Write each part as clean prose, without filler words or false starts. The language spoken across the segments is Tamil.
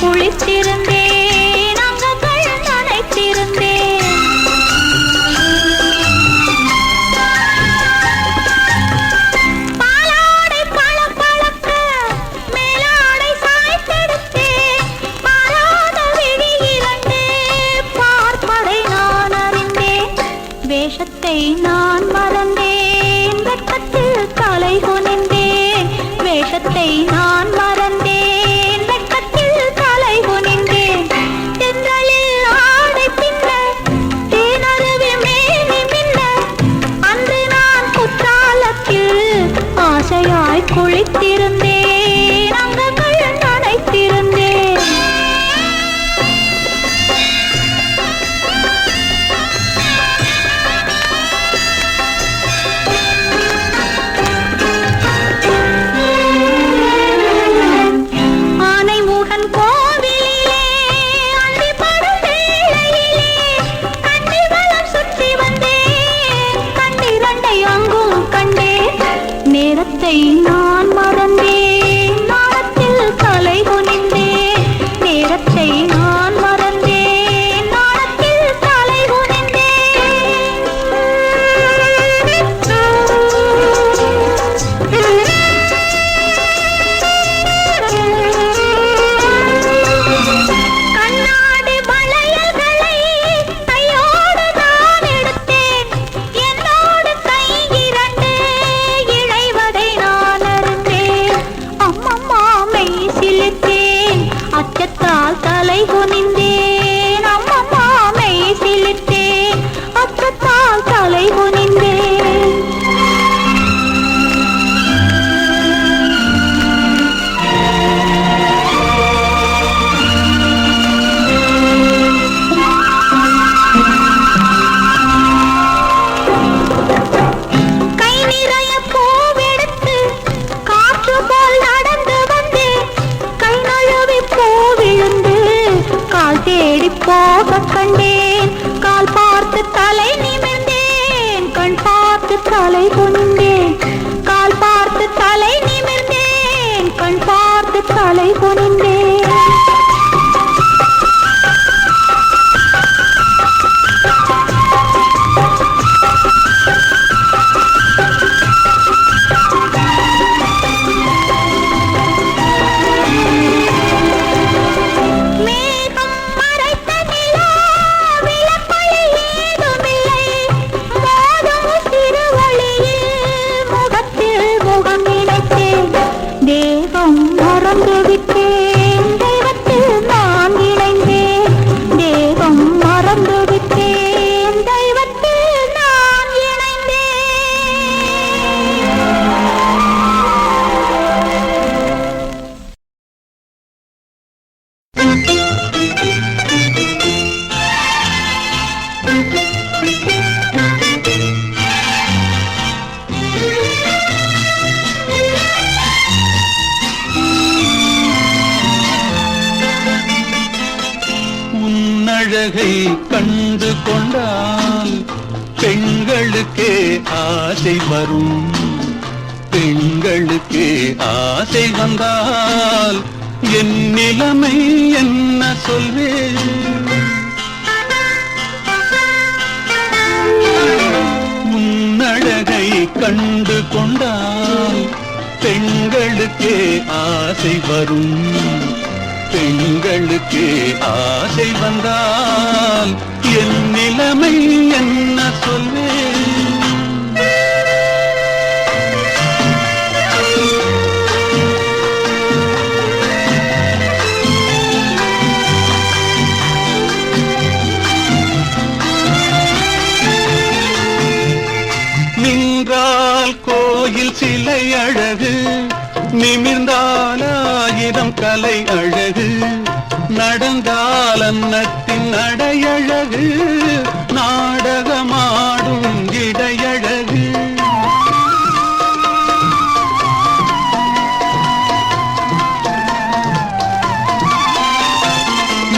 குளித்திருந்தேன், அங்கங்கள் நனைத்திருந்தேன். பாலாடை பளபளக்க மேலாடை சாய்த்தெடுத்தேன், மாறாத விழி இரண்டு பார்ப்பதை நான் அறிந்தேன். வேஷத்தை நான் மறந்தேன், வெட்கத்தில் தலை குனிந்தேன். வேஷத்தை நான் மறந்தேன், வெட்கத்தில் தலை குனிந்தேன். தென்றலில் ஆடை பின்ன தேனருவி மேனி மின்ன, அன்று நான் குற்றாலத்தில் ஆசையாய் குளித்திருந்தேன், அங்கங்கள் நனைத்திருந்தேன். ஆனைமுகன் கோவிலிலே அந்திப்படும் வேளையிலே கன்னிவலம் சுற்றி வந்தேன், கண்ணிரண்டை அங்கும் கண்டேன். நேரத்தை நான் மறந்தேன், நாணத்தில் தலை குனிந்தேன். நேரத்தை நான் மறந்தேன், நாணத்தில் தலை கண்ணாடி வளையல்களை கையோடு நான் எடுத்தேன், என்னோடு கை இரண்டு இழைவதை நான் அறிந்தேன். அம்மம்மா மெய் சிலிர்த்தேன், அச்சத்தால் தலை குனிந்தேன். அம்மம்மா மெய் சிலிர்த்தேன், அச்சத்தால் தலை குனிந்தேன். கை நிறைய பூவெடுத்து காற்று போல் நடந்து வந்தேன், கை நழுவி பூ விழுந்து கால் தேடி போக கண்டேன். கால் பார்த்து தலை நிமிர்ந்தேன், கண் பார்த்து தலை குனிந்தேன். கால் பார்த்து தலை நிமிர்ந்தேன், கண் பார்த்து தலை குனிந்தேன். மேகம் மறைத்த நிலா, விளக்கொளி ஏதுமில்லை, மோதும் சிறுவழியில் முகத்தில் முகம் இணைத்தேன். தேகம் மறந்து விட்டேன், தெய்வத்தில் நான் இணைந்தேன். தேகம் மறந்து விட்டேன், தெய்வத்தில் நான் இணைந்தேன். உன்னழகை கண்டு கொண்டால் பெண்களுக்கே ஆசை வரும். பெண்களுக்கே ஆசை வந்தால் என் நிலைமை என்ன சொல்வேன்? உன்னழகை கண்டு கொண்டால் பெண்களுக்கே ஆசை வரும். பெண்களுக்கே ஆசை வந்தால் என் நிலைமை என்ன சொல்வேன்? நின்றால் கோயில் சிலை அழகு, நிமிர்ந்தால் ஆயிரம் கலை அழகு. நடந்தால் அன்னத்தின் நடையழகு, நாடகமாடும் இடையழகு.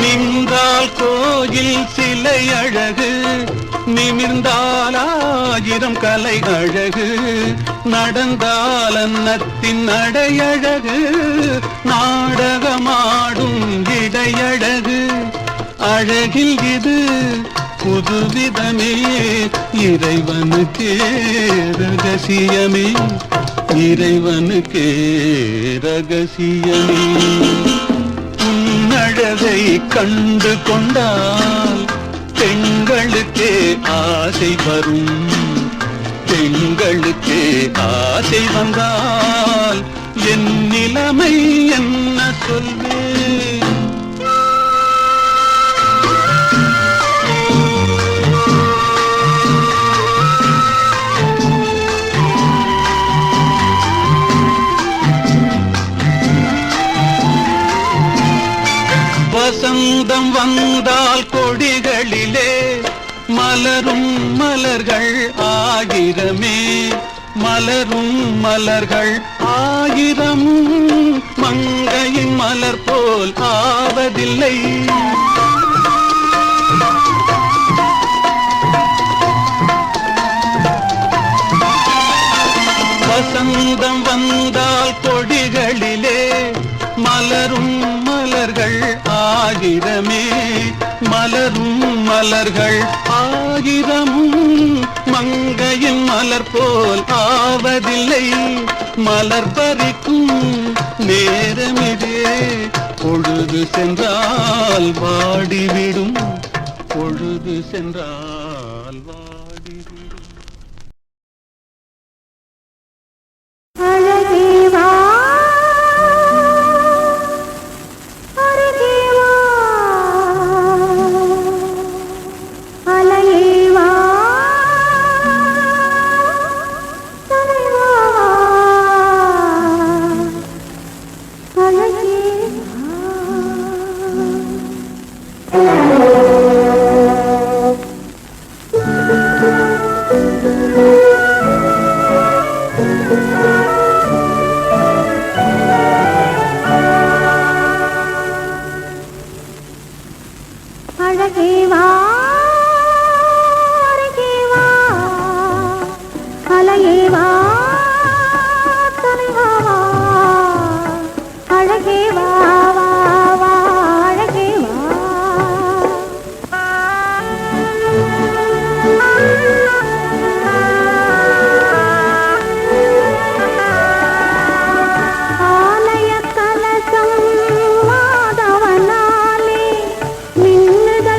நின்றால் கோயில் சிலை அழகு, நிமிர்ந்தால் ஆயிரம் கலை அழகு. நடந்தால் அன்னத்தின் நடையழகு, நாடகமாடும் இட அழகில் இது புதுவிதமே இறைவனுக்கே ரகசியமே இறைவனுக்கே ரகசியமே உன்னழகை கண்டு கொண்டால் பெண்களுக்கே ஆசை வரும் பெண்களுக்கே ஆசை வந்தால் என் நிலைமை என்ன சொல்வேன் வசந்தம் வந்தால் கொடிகளிலே மலரும் மலர்கள் ஆயிரமே மலரும் மலர்கள் ஆயிரம் மங்கையின் மலர் போல் ஆவதில்லை வசந்தம் வந்தால் கொடிகளிலே மலரும் மலர்கள் ஆயிரமே மலரும் மலர்கள் ஆயிரம் மங்கையின் மலர் போல் ஆவதில்லை மலர் பறிக்கும் நேரமிதே பொழுது சென்றால் வாடிவிடும் பொழுது சென்றால் வாடிவிடும்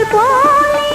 போலே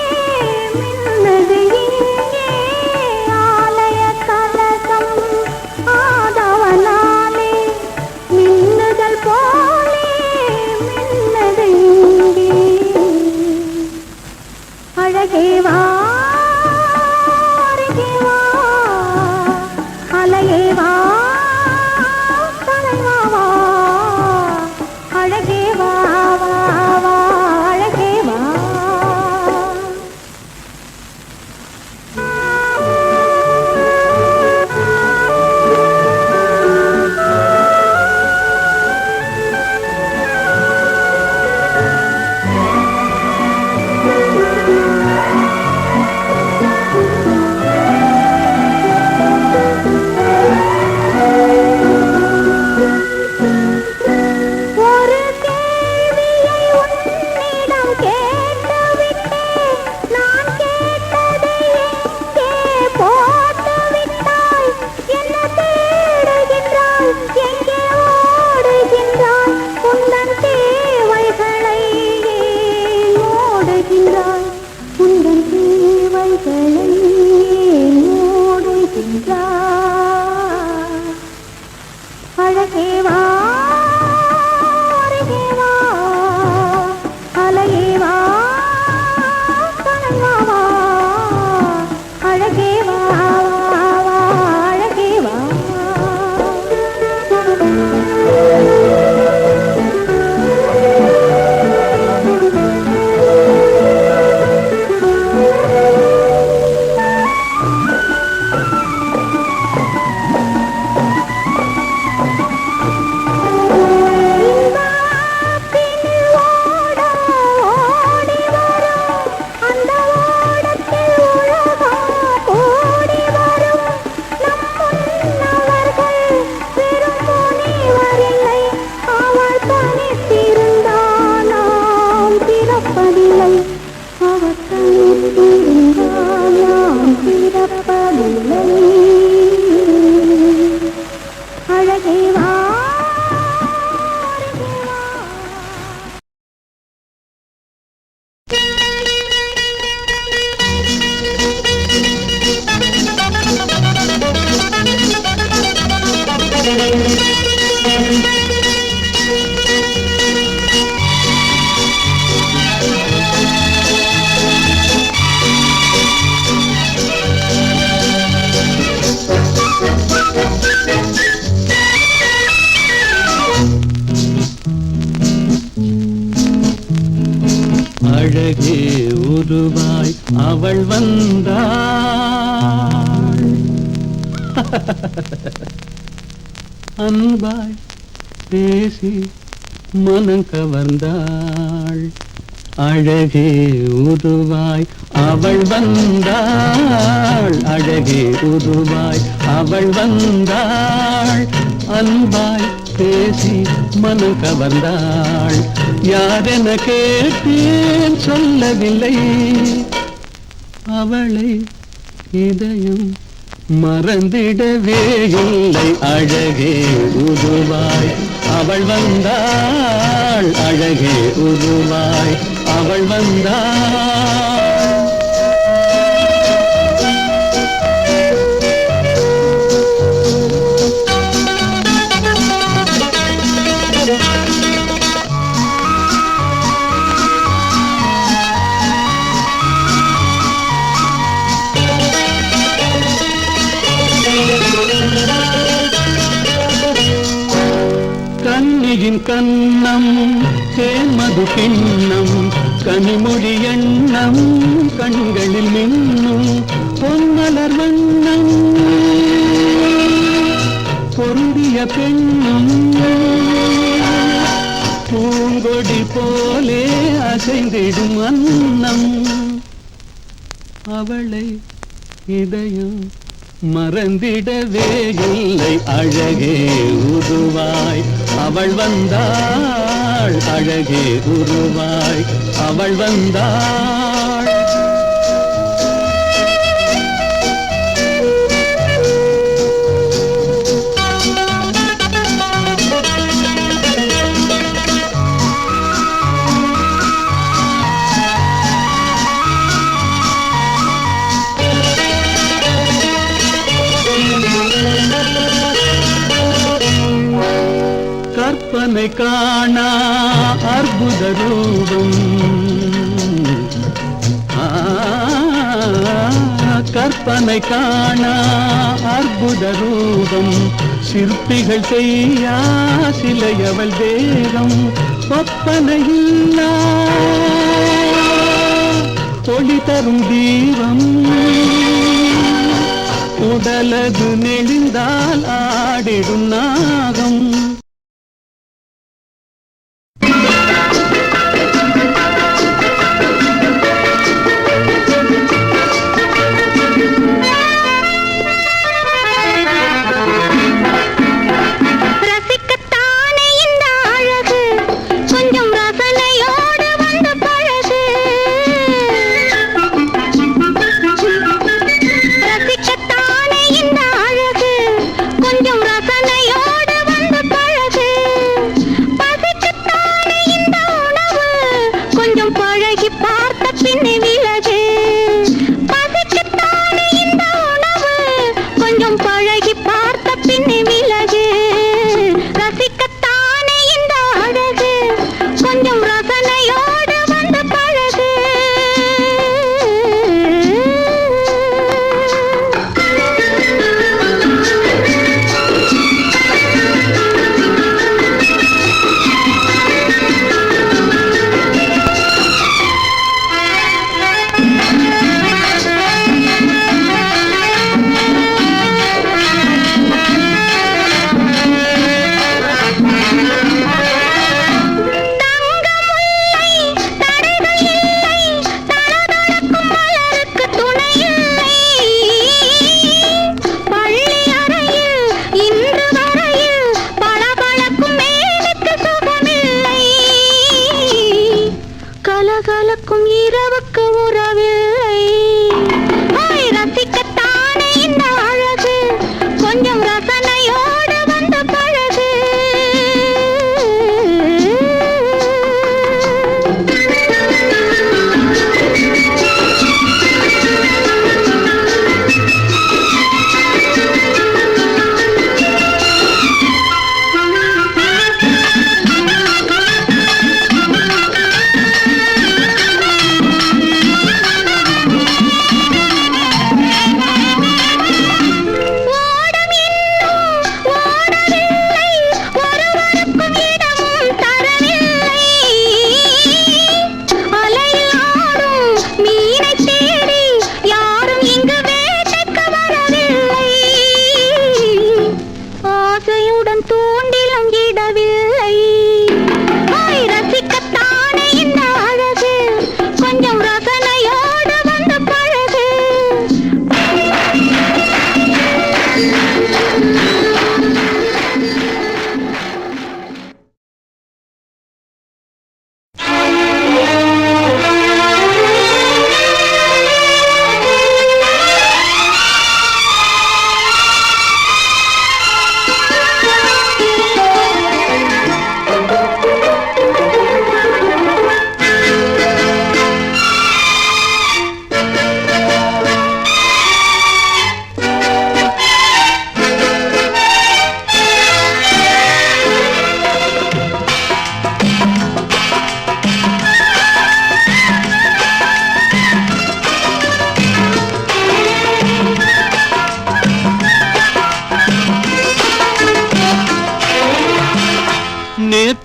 அழகே உருவாய் அவள் வந்தாள். அன்பாய் பேசி மனம் கவர்ந்தாள். அழகே உருவாய் அவள் வந்தாள். அழகே உருவாய் அவள் வந்தாள். அன்பாய் பேசி மனம் கவர்ந்தாள். யாரென கேட்டேன் சொல்லவில்லை. அவளை இதயம் மறந்திடவே இல்லை. அழகே உருவாய் அவள் வந்தாள். அழகே உருவாய் அவள் வந்தாள். கண்ணியின் கண்ணம் தேன்மது கிண்ணம் கனிமொழி எண்ணம் கண்களில் மின்னும் பொன்மலர் வண்ணம் பொருந்திய பெண்ணும் பூங்கொடி போலே அசைந்திடும் அன்னம். அவளை இதயம் மறந்திடவே இல்லை. அழகே உருவாய் அவள் வந்தாள். அழகே உருவாய் அவள் வந்தாள். கற்பனை காணா அற்புத ரூபம். கற்பனை காணா அற்புத ரூபம். சிற்பிகள் செய்யா சிலையவள் தேகம். ஒப்பனையில்லா ஒளி தரும் தீபம். உடலது நெளிந்தால் ஆடிடும் நாகம். கொஞ்சம் ரசனையோடு வந்து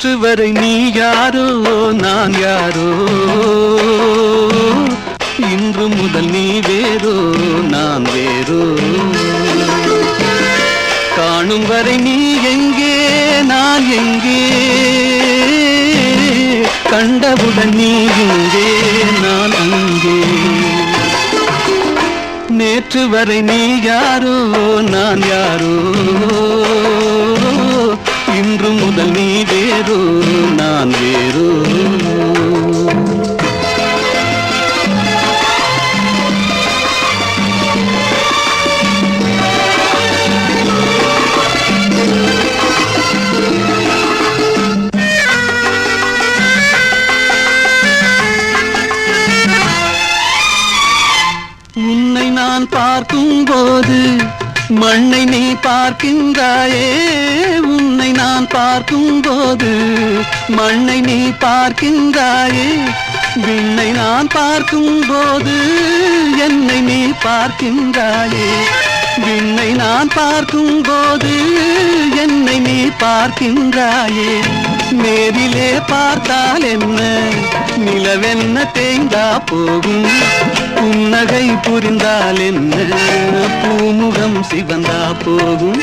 நேற்று வரை நீ யாரோ நான் யாரோ, இன்று முதல் நீ வேறோ நான் வேறோ. காணும் வரை நீ எங்கே நான் எங்கே, கண்டவுடன் நீ இங்கே நான் அங்கே. நேற்று வரை நீ யாரோ நான் யாரோ, இன்று முதல் நீ வேறோ நான் வேறோ. உன்னை நான் பார்க்கும் போது மண்ணை நீ பார்க்கின்றாயே, உன்னை நான் பார்க்கும் போது மண்ணை நீ பார்க்கின்றாயே. விண்ணை நான் பார்க்கும் போது என்னை நீ பார்க்கின்றாயே, விண்ணை நான் பார்க்கும் போது என்னை நீ பார்க்கின்றாயே. நேரிலே பார்த்தால் என்ன நிலவென்ன தேய்ந்தா போகும், புன்னகை புரிந்தால் என்ன பூமுகம் சிவந்தா போகும்.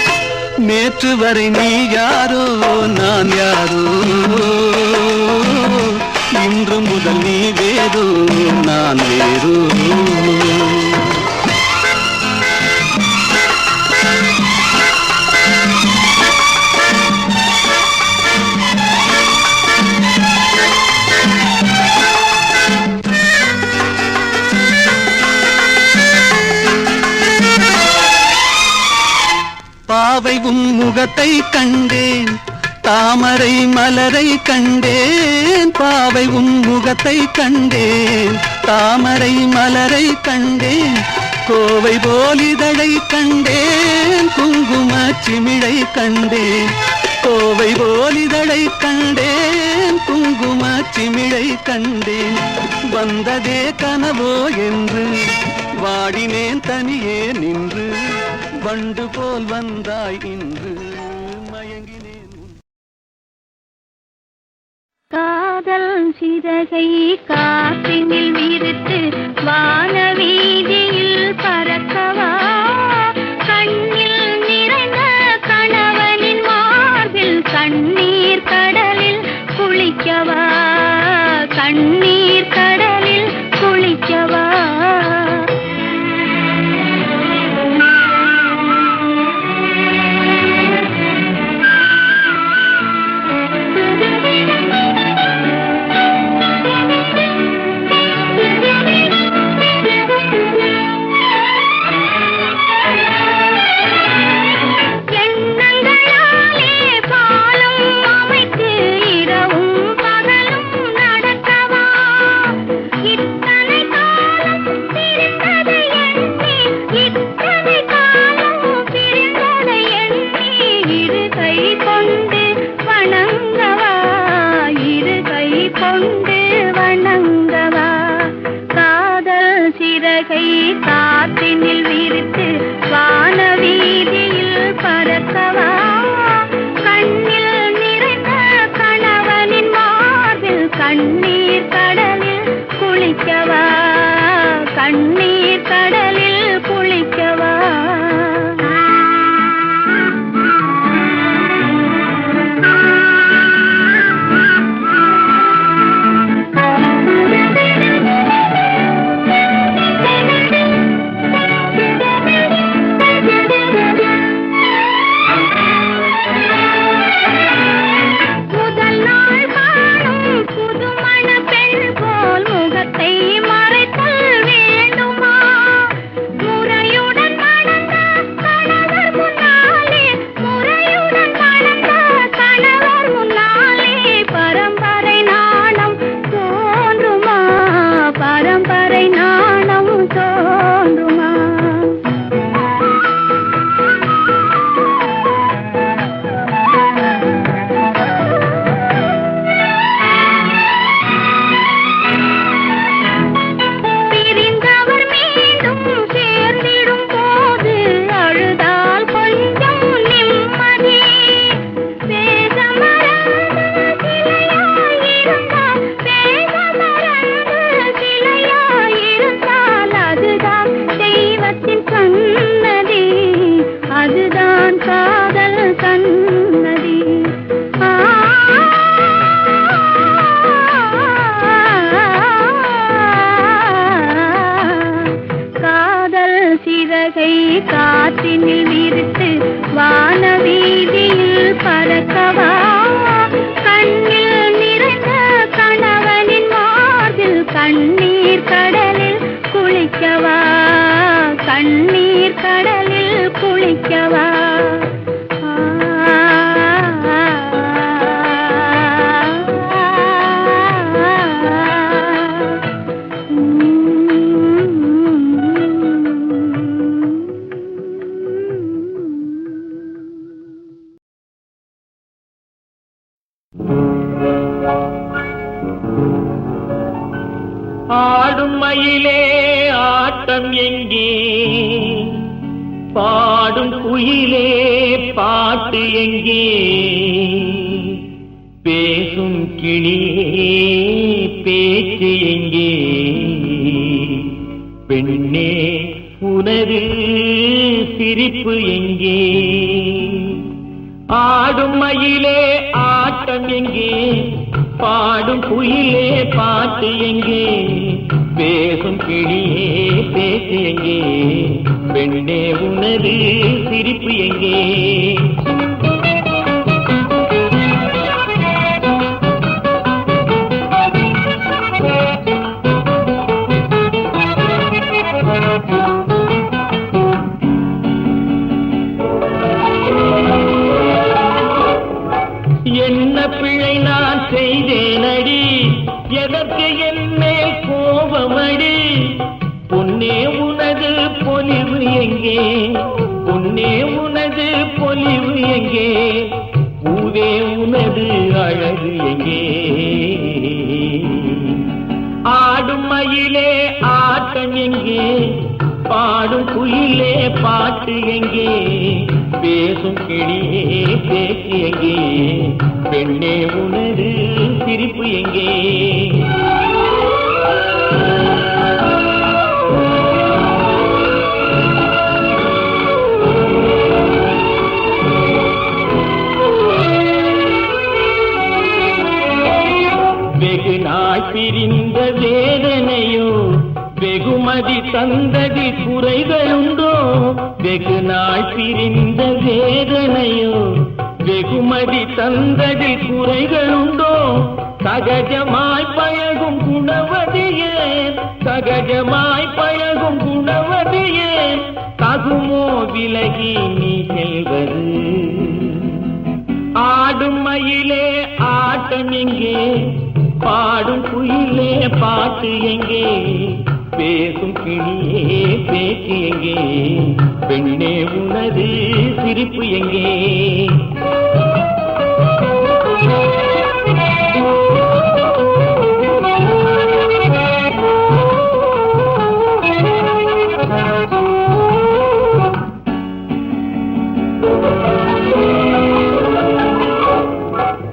நேற்று வரை நீ யாரோ நான் யாரோ, இன்று முதல் நீ வேறோ நான் வேறோ. பாவை உன் முகத்தை கண்டேன், தாமரை மலரை கண்டேன். பாவை உன் முகத்தை கண்டேன், தாமரை மலரை கண்டேன். கோவை போலிதழை கண்டேன், குங்கும சிமிழை கண்டேன். கோவை போலிதழை கண்டேன், குங்கும சிமிழை கண்டேன். வந்ததே கனவோ என்று வாடினேன் தனியே நின்று, வண்டு போல் வந்தாய் இன்று மயங்கினேன். காதல் சிறகை காற்றினில் விரித்து வானவீதியில் பறக்கவா, கண்ணில் நிறைந்த கணவனின் மார்பில் கண்ணீர் கடலில் குளிக்கவா, கண்ணீர் கடலில் குளிக்கவா. சிறகை காற்றினில் விரித்து வான வீதியில் பறக்கவா கண்ணில் நிறைந்த கணவனின் மார்பில் கண்ணீர் கடலில் குளிக்கவா கண்ணீர் கடலில் குளிக்கவா ஆடும் மயிலே ஆட்டம் எங்கே பாடும் குயிலே பாட்டு எங்கே பேசும் கிளியே பேச்சு எங்கே பெண்ணே உனது சிரிப்பு எங்கே ஆடும் மயிலே ஆட்டம் எங்கே பாடும் குயிலே பாட்டு எங்கே பேசும் கிளியே பேச்சு எங்கே பெண்ணே உனது சிரிப்பு எங்கே என்ன பிழை நான் செய்தேனடி எதற்கு என்னேல் கோபமடி பொன்னே உனது பொலிவு எங்கே பொன்னே உனது பொலிவு எங்கே பூவே உனது அழகு எங்கே ஆடும் மயிலே ஆட்டம் எங்கே பாடும் குயிலே பாட்டு எங்கே பேசும் கிளியே பேச்சு எங்கே பெண்ணே உனது சிரிப்பு எங்கே வெகு நாள் பிரிந்த வேதனையோ வெகுமதி தந்ததி குறைகளுண்டோ வெகு நாள் பிரிந்த வேதனையோ வெகுமதி தந்ததி குறைகளுண்டோ சகஜமாய் பழகும் குணவதியே சகஜமாய் பழகும் குணவதியே தகுமோ விலகி நீ செல்வது ஆடும் மயிலே ஆட்டம் எங்கே பாடும் குயிலே பாட்டு எங்கே பேசும் கிளியே பேச்சு எங்கே பெண்ணே உனது சிரிப்பு எங்கே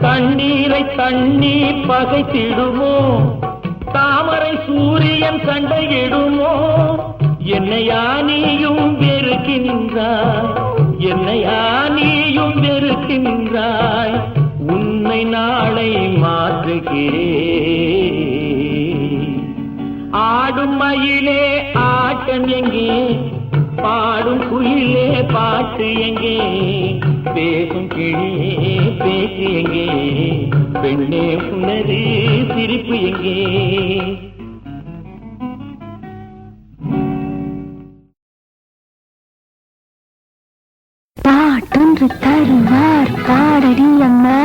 கண்ணீரை தண்ணீர் பகைத்திடுமோ தாமரை சூரியன் சண்டையிடுமோ என்னையா நீயும் வெறுக்கின்றாய் என்னையா நீயும் வெறுக்கின்றாய் உன்னை நாளை மாற்றுகிறேன் ஆடும் மயிலே ஆட்டம் எங்கே பாடும் குயிலே பாட்டு எங்கே பேசும் கிளியே பேச்சு எங்கே பெண்ணே உனது சிரிப்பு எங்கே பாட்டொன்று தருவார் பாடடி அம்மா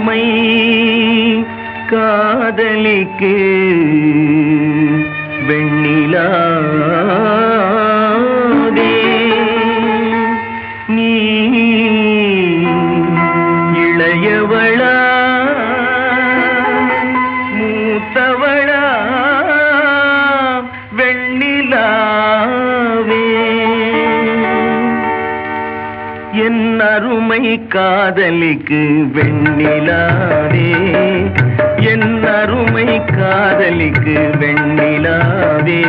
அருமை காதலிக்கு வெண்ணிலாவே நீ இளையவளா மூத்தவளா வெண்ணிலாவே என் அருமை காதலிக்கு வெண்ணிலாவே என் அருமை காதலிக்கு வெண்ணிலாவே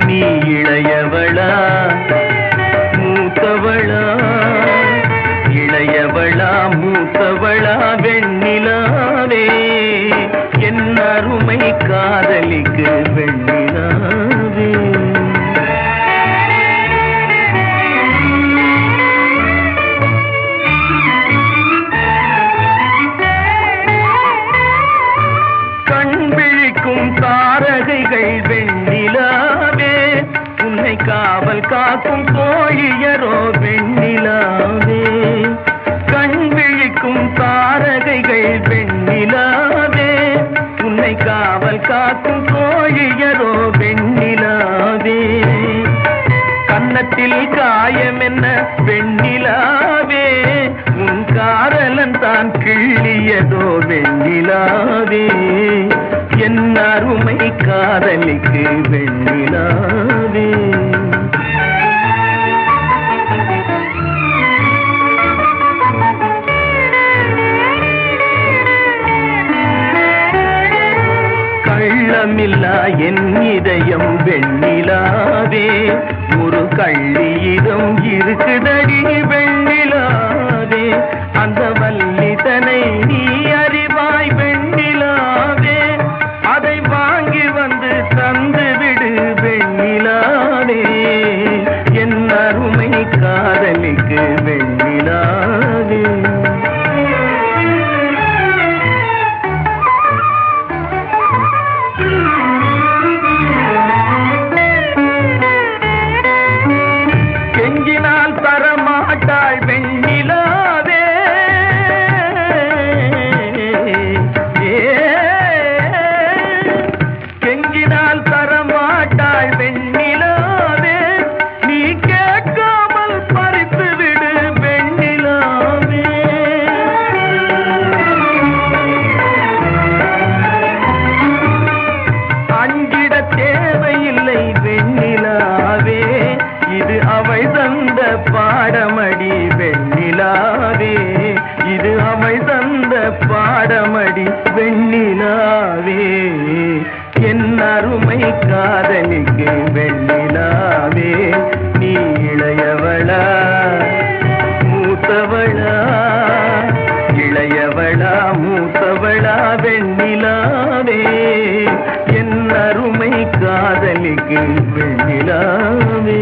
நீ இளையவளா மூத்தவளா இளையவளா மூத்தவளா வெண்ணிலாவே என் அருமை காதலிக்கு வெண்ணிலாவே தாரகைகள் வெண்ணிலாவே உன்னை காவல் காக்கும் தோழியரோ வெண்ணிலாவே கண் விழிக்கும் தாரகைகள் வெண்ணிலாவே உன்னை காவல் காக்கும் தோழியரோ வெண்ணிலாவே கன்னத்தில் காயம் என்ன வெண்ணிலாவே உன் காதலன் தான் கிள்ளியதோ வெண்ணிலாவே என் அருமை காதலிக்கு வெண்ணிலாவே கள்ளமில்லா என் இதயம் வெண்ணிலாவே ஒரு கள்ளியிடம் இருக்குதடி வெண்ணிலாவே அந்த வல்லிதனை நீ அறிவாய் வெண்ணிலாவே அதை வாங்கி வந்து தந்து விடு வெண்ணிலாவே என் அருமை காதலிக்கு வெண்ணிலாவே கெஞ்சினால் தரமாட்டாள் வெண்ணிலாவே கெஞ்சினால் தரமாட்டாள் வெண்ணிலாவே நீ கேட்காமல் பறித்து விடு வெண்ணிலாவே அஞ்சிட தேவையில்லை வெண்ணிலாவே இது அவை தந்த பாடமடி வெண்ணிலாவே இது அவை தந்த பாடமடி வெண்ணிலாவே என் அருமை காதலிக்கு வெண்ணிலாவே நீ இளையவளா மூத்தவளா இளையவளா மூத்தவளா வெண்ணிலாவே என் அருமை காதலிக்கு வெண்ணிலாவே